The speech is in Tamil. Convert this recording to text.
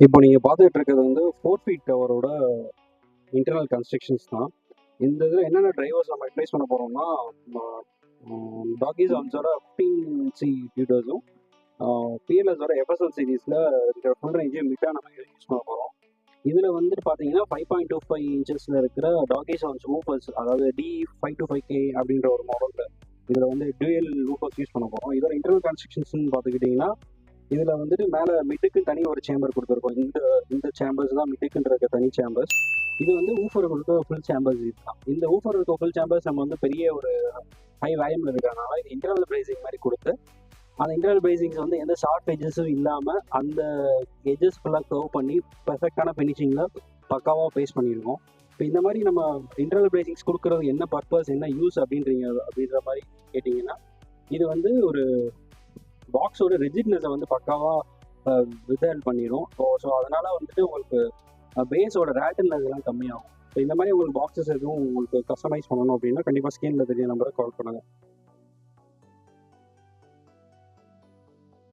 இப்போ நீங்கள் பார்த்துட்டு இருக்கிறது வந்து 4 ஃபீட் டவரோட இன்டர்னல் கன்ஸ்ட்ரக்ஷன்ஸ் தான். இந்த இதில் என்னென்ன டிரைவர்ஸ் நம்ம ரிப்ளேஸ் பண்ண போகிறோம்னா, டாகிஸ் ஆன்ஸோட 15C ஃபியூட்டர்ஸும் பிஎல்எஸோட எஃப்எஸ்எல் சீரீஸில் இருக்கிற ஃபுல் ரேஞ்சையும் மிட்டாக நம்ம யூஸ் பண்ண போகிறோம். இதில் வந்துட்டு பார்த்தீங்கன்னா 5.25 இன்ச்சஸில் இருக்கிற டாகிஸ் ஆன்ஸ் ஊஃபர்ஸ், அதாவது D525K அப்படின்ற ஒரு மாடலில் இதில் வந்து டூயல் ஊஃபர்ஸ் யூஸ் பண்ண போகிறோம். இதோட இன்டர்னல் கன்ஸ்ட்ரக்ஷன்ஸ்னு பார்த்துக்கிட்டிங்கன்னா, இதில் வந்துட்டு மேலே மிட்டுக்கு தனி ஒரு சேம்பர் கொடுத்துருக்கோம். இந்த சேம்பர்ஸ் தான் மிட்டுக்குன்ற தனி சேம்பர்ஸ். இது வந்து ஊஃபர் இருக்க ஃபுல் சேம்பர்ஸ் இதுதான். இந்த ஊஃபர் இருக்க ஃபுல் சேம்பர்ஸ் நம்ம வந்து பெரிய ஒரு ஹை வேல்யூமில் இருக்கிறனால இது இன்டர்னல் பிரேசிங் மாதிரி கொடுத்து, அந்த இன்டர்னல் பிரேசிங்ஸ் வந்து எந்த ஷார்ப் எஜஸும் இல்லாமல் அந்த எஜஸ் ஃபுல்லாக கர்வ் பண்ணி பெர்ஃபெக்டான ஃபினிஷிங்கில் பக்காவாக பேஸ் பண்ணியிருக்கோம். இப்போ இந்த மாதிரி நம்ம இன்டர்னல் பிரேசிங்ஸ் கொடுக்குறது என்ன பர்பஸ், என்ன யூஸ் அப்படின்ற மாதிரி கேட்டிங்கன்னா, இது வந்து ஒரு பாக்ஸோட ரிஜிட்னஸை வந்து பக்காவாக வித்ஹெல்ட் பண்ணிடும். ஸோ அதனால் வந்துட்டு உங்களுக்கு பேஸோட ரேட்டில்னஸ் எல்லாம் கம்மியாகும். ஸோ இந்த மாதிரி உங்களுக்கு பாக்ஸஸ் எதுவும் உங்களுக்கு கஸ்டமைஸ் பண்ணணும் அப்படின்னா கண்டிப்பாக ஸ்க்ரீனில் தெரிய நம்பரை கால் பண்ணுங்கள்.